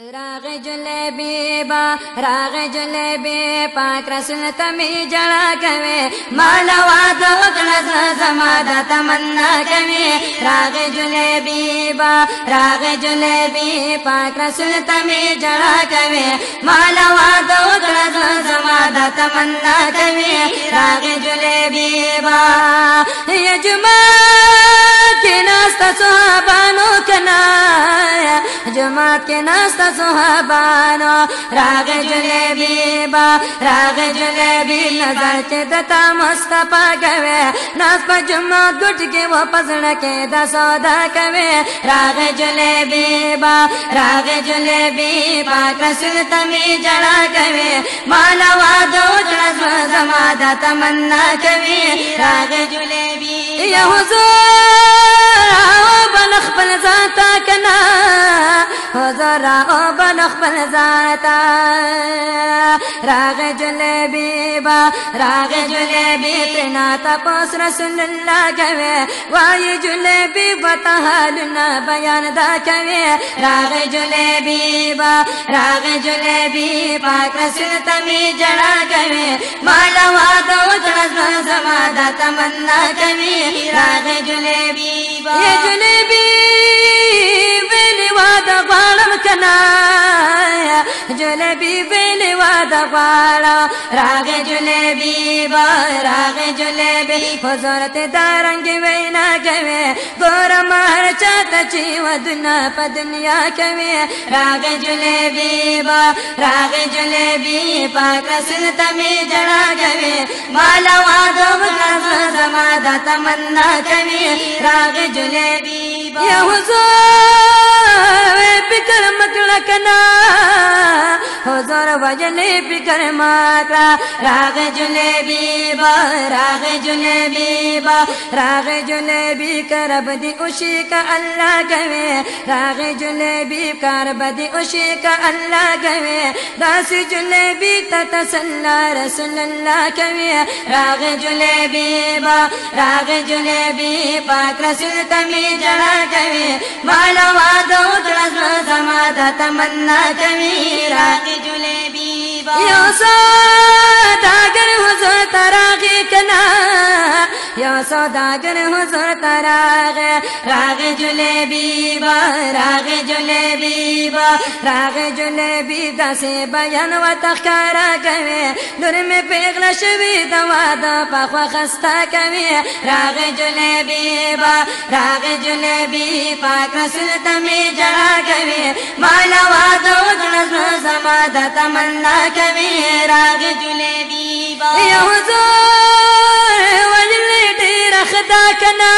راغ جلیبی با راغ جلیبی پاک رسول تمی جڑا کوي مالا وعده وکړه زما د تمنا کوي راغ جلیبی با راغ جلیبی پاک رسول تمی جڑا کوي مالا وعده وکړه زما د تمنا کوي راغ جلیبی با یا جماعت کې ناست صحابانو کنا جماعت کے ناستا صحابانو راغ جلیبی با راغ جلیبی نظر کے دتا مصطفیٰ کوے ناس پا جماعت گھٹ کے وہ پسڑ کے دا سودا کوے راغ جلیبی با راغ جلیبی پاک رسول تمی جڑا کوے مالا وعدو جڑا زما دا تمنا کوے راغ جلیبی یا حضور آو بلخ پل ذاتا کنا حضور آو بلخ پل ذاتا راغ جلیبی با راغ جلیبی تنا تپوس رسول اللہ کوے وائی جلیبی بتا حالنا بیان دا کوے راغ جلیبی با راغ جلیبی پاک رسول تمی جڑا کوے مالا وعدو جڑا زما دا تمنا کوے راغ جلیبی با یہ جلیبی ویلی وعدہ غالم کنا جلیبی ویلی وعدہ غالا راغ جلیبی با راغ جلیبی حضورت دارنگ وینا کوے گورا مہر چاہتا چی ودنا پا دنیا کوے راغ جلیبی با راغ جلیبی پاک رسول تمی جڑا کوے مالا وعدو بکر زما دا تمنا کوے راغ جلیبی با یا حضور بکر مکڑا کنا حضور وجلی بکر مکڑا راغ جلیبی با راغ جلیبی با راغ جلیبی کرب دی اشی کا اللہ کوے راغ جلیبی کرب دی اشی کا اللہ کوے داسی جلیبی تتسلا رسول اللہ کوے راغ جلیبی با راغ جلیبی پاک رسول تمی جڑا کوے مالا وعدو جڑا زما دا تمنا کوے راغ جلیبی با یا سوداگر حضور تراغی کنا یا سوداگر حضور تراغی راغ جلیبی با راغ جلیبی با راغ جلیبی داسی بیان و تخکارا کوے در میں پیغل شوی دوا دا پاخوا خستا کوے راغ جلیبی با راغ جلیبی پاک رسول تمی جڑا کوے مالا وعدو جڑا زما دا تمنا کوے راغ جلیبی با یا حضور وجلی دیر خدا کنا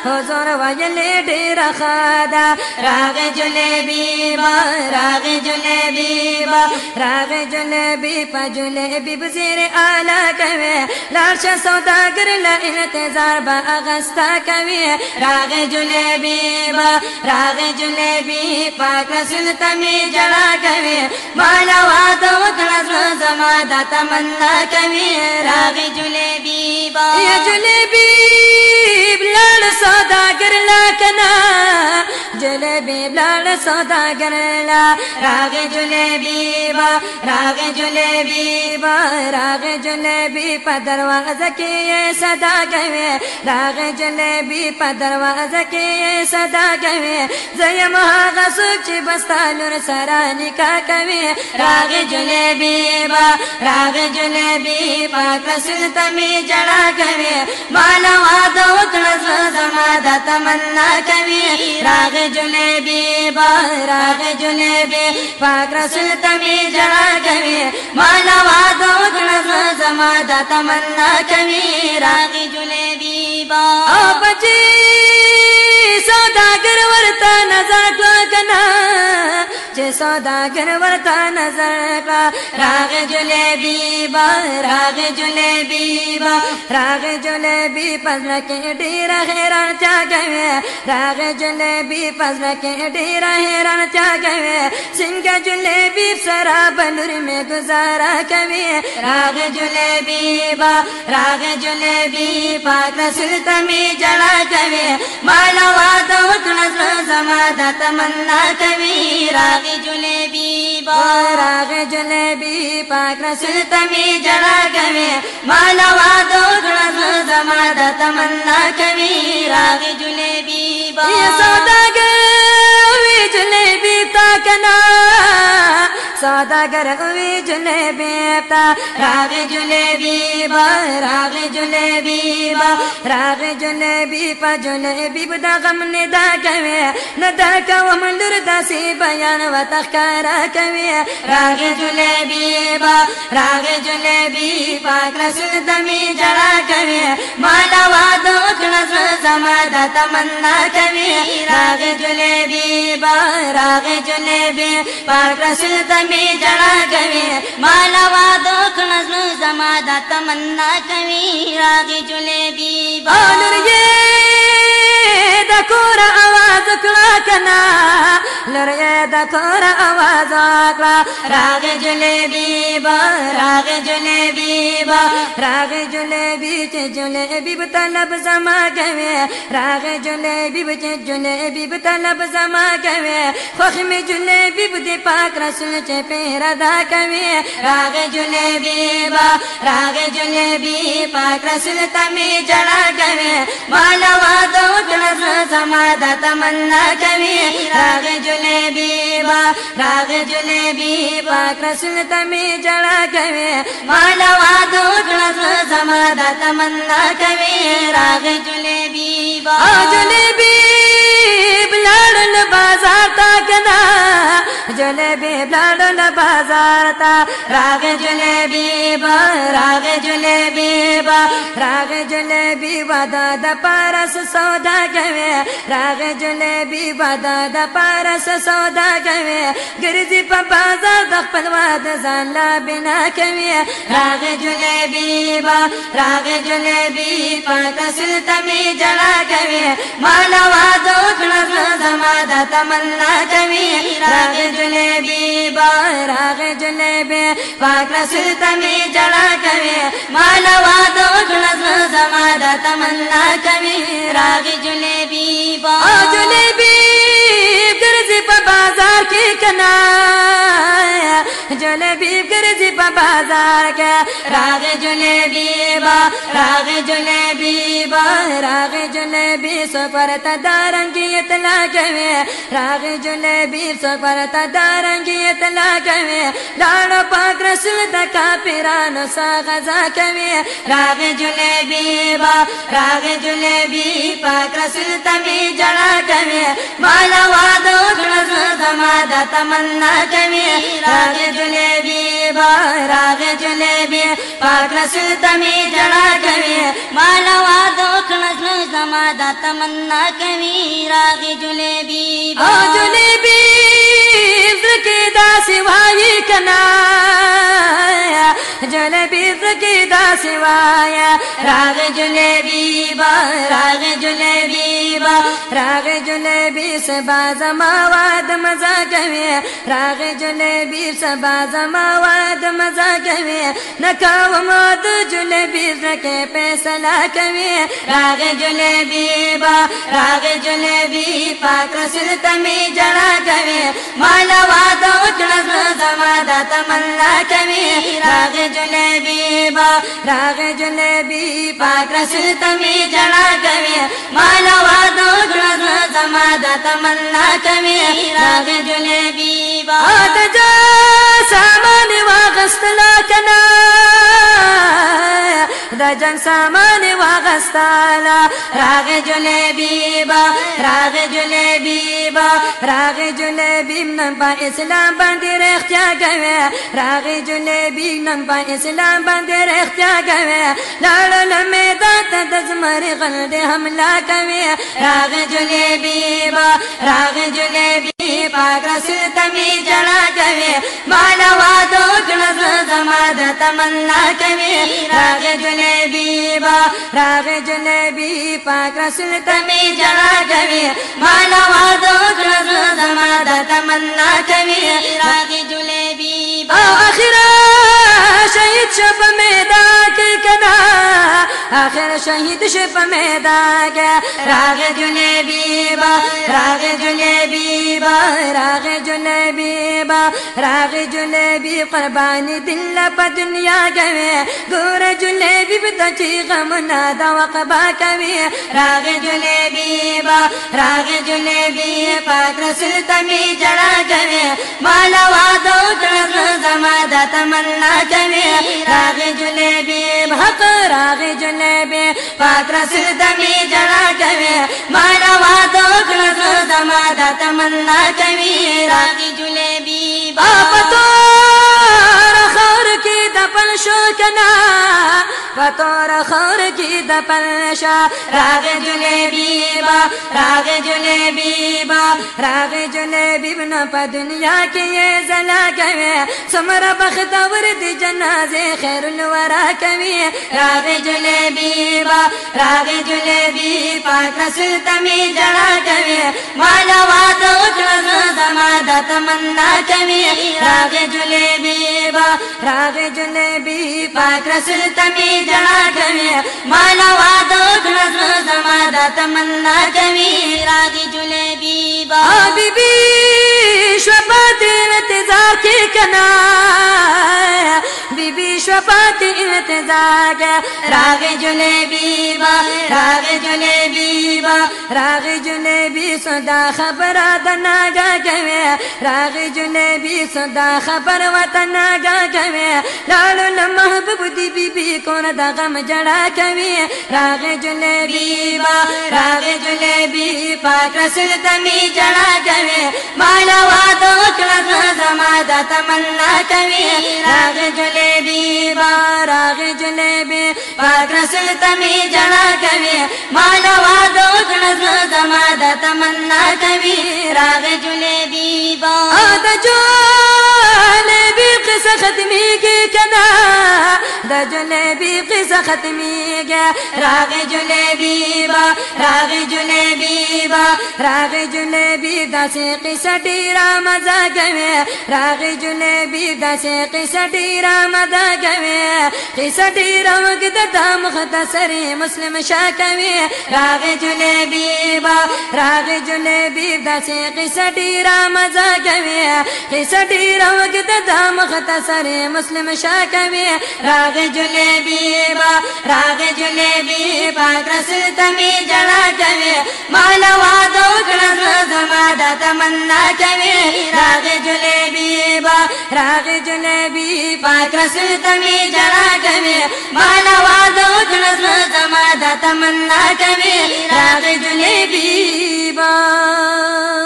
حضور وجلی دیر خدا راغ جلیبی با راغ جلیبی با راغ جلیبی پا جلیبی بزیر آلا کوے لارش سوداگر لانتظار با اغسطا کوے راغ جلیبی با راغ جلیبی پاک رسول تمی جڑا کوے مالا وعدو وکڑا زما دا تمنا کوے راغ جلیبی با یا جلیبی بلال سوداگر لا کنا جلیبی بلال سوداگر لا راغ جلیبی با راغ جلیبی با راغ جلیبی پا دروازہ کی صدا کوے راغ جلیبی پا دروازہ کی صدا کوے زیم آغا سوک چی بستالور سرا نکا کوے راغ جلیبی با راغ جلیبی پاک رسول تمی جڑا کوے مالا وعدو وکڑا زما دا تمنا کوے راغ جلیبی با راغ جلیبی پاک رسول تمی جڑا کوے مالا وعدو وکڑا زما دا تمنا کوے راغ جلیبی با او بچی سوداگر ورتا نظر کنا چه सौदागर ورتا نظر کا راغ جلیبی با راغ جلیبی با راغ جلیبی پزل کے ډیر حیران چا گئے راغ جلیبی پزل کے ډیر حیران چا گئے سنگ جلیبی سرا بنور میں گزارا کوي راغ جلیبی با راغ جلیبی پاک رسول تمی جڑا کوي مالا وعده وکړه زما د تمنا کوي راغ جلیبی با راغ جلیبی پاک رسول تمی جڑا کوي مالا وعده وکړه زما د تمنا کوي راغ جلیبی با یا سوداګر وی جلیبی تا کنا सौदागर हुई जलेबी ता राग जलेबी बा राग जलेबी बा राग जलेबी पा जलेबी बदा गम निदा कवे नदा कव मंदुर दासी बयान व तखरा कवे राग जलेबी बा राग जलेबी पाक रसूल दमी जड़ा कवे माला वादो खलस समादा तमन्ना कवे राग जलेबी बा राग जलेबी पाक रसूल दमी जड़ा कवे माला वादो खलस समादा तमन्ना कवे राग जलेबी बानर ये दकोरा आवाज कला कना लरे दकोरा आवाज कला राग जलेबी बा राग जलेबी बा राग जलेबी चे जलेबी तलब जमा कवे राग जलेबी चे जलेबी तलब जमा कवे खोख में जलेबी दे पाक रसूल चे पेरा दा कवे राग जलेबी बा राग जलेबी पाक रसूल तमी जड़ा कवे माला वादो खलस समादा तमन्ना कवे राग जलेबी बा राग जलेबी पाक रसूल तमी जड़ा कवे माला वादो खलस समादा तमन्ना कवे राग जलेबी बा जलेबी ब्लाडन बाजार ता कना जलेबी ब्लाडन बाजार ता राग जलेबी बा राग जलेबी बा राग जलेबी वादा द पारस सौदा कवे राग जलेबी वादा द पारस सौदा कवे गिरजी प बाजार द खपल वाद जाला बिना कवे राग जलेबी बा राग जलेबी पाक रसूल तमी जड़ा कवे माला वादो खलस समादा तमन्ना कवे राग जलेबी बा राग जलेबी पाक रसूल तमी जड़ा कवे माला वादो खलस समादा तमन्ना कवे राग जलेबी बा जलेबी गिरजी प बाजार के कना जलेबी गिरजी प बाजार के राग जलेबी बा राग जलेबी बा राग जलेबी सो पर तदारंगी इतला कवे राग जलेबी सो पर तदारंगी इतला कवे लाड़ो पाक रसूल दका पिरानो सा गजा कवे राग जलेबी बा राग जलेबी पाक रसूल तमी जड़ा कवे माला वादो खलस समादा तमन्ना कवे राग जलेबी बा राग जलेबी पाक रसूल तमी जड़ा कवे माला वादो खलस समादा तमन्ना कवे राग जलेबी बा जलेबी ज़के दासी वाई कना जलेबी ज़के दासी वाया राग जलेबी बा राग जलेबी बा राग जलेबी से बाज़मा वाद मज़ा कवे राग जलेबी से बाज़मा वाद मज़ा कवे नकाव मौत जलेबी ज़के पैसला कवे राग जलेबी बा राग जलेबी पाक रसूल तमी जड़ा कवे माला वादो खलस समादा तमन्ना कवे राग जलेबी बा राग जलेबी पाक रसूल तमी जड़ा कवे माला वादो खलस समादा तमन्ना कवे राग जलेबी बा तजा सामान वागस्तला कना दजन सामान वागस्ताला राग जलेबी बा राग जलेबी बा राग जलेबी नंबा इस्लाम बंदर इख्तिया गवे राग जलेबी नंबा इस्लाम बंदर इख्तिया गवे लाल मैदान तजमर गलदे हमला कवे राग जलेबी बा राग जलेबी पा پاک رسول تمی جڑا کوي مالا وادو کړه زما د تمنا کوي راغه جلیبی با راغه جلیبی پاک رسول تمی جڑا کوي مالا وادو کړه زما د تمنا کوي راغه جلیبی با اخره شهید شپ میدان کې کنا آخر شهید شپ میدان کې راغه جلیبی با راغه جلیبی با راغه جلیبی با راغه جلیبی قربانی دل په دنیا کوي ګور جلیبی په چې غم نه دا وقبا کوي راغه جلیبی با راغه جلیبی پاک رسول تمی جڑا کوي مالا وادو کړه زما د تمنا کوي راغه جلیبی حق راغه جلیبی پاک رسول تمی جڑا کوي مالا وادو کړه زما د تمنا کوي راغه جلیبی با شو کنا پتور خور کی دپن شا راغ جلیبی با راغ جلیبی با راغ جلیبی بنا پا دنیا کی یہ زلا کوي سمر بختور دی جنازے خیر الورا کوي راغ جلیبی با راغ جلیبی پاک رسول تمی جڑا کوي مالا وادو کړه زما د تمنا کوي راغ جلیبی با راغ جلیبی پاک رسول تمی جڑا کوي مالا وادو کړه زما د تمنا کوي راغ جلیبی با بی بی شفاعت انتظار کې کنا بی بی شفاعت انتظار کې راغ جلیبی با راغ جلیبی با راغ جلیبی صدا خبر د ناګه کوي راغ جلیبی صدا خبر وطن ناګه کوي لاړو محبوب دی بی بی کون د غم جڑا کوي راغ جلیبی با راغ جلیبی پاک رسول تمی جڑا کوي مالا وادو کړه زما د تمنا کوي راغ جلیبی با راغ جلیبی پاک رسول تمی جڑا کوي مالا وادو کړه زما د تمنا کوي راغ جلیبی با د جلیبی قصه ختمیږي کنا د جلیبی قصه ختمیږي راغ جلیبی با راغ جلیبی با راغ جلیبی داسې قصه ډیره مزه کوي راغ جلیبی داسې قصه ډیره مزه کوي قصه ډیره وګد د مختصر مسلم شا کوي راغ جلیبی با راغ جلیبی داسې قصه ډیره مزه کوي قصه ډیره وګد د مختصر مسلم شا کوي راغ جلیبی با راغ جلیبی پاک رسول تمی جڑا کوي مالا وادو کړه زما د تمنا کوي راغ جلیبی با راغ جلیبی پاک رسول تمی جڑا کوي مالا وادو کړه زما د تمنا کوي راغ جلیبی با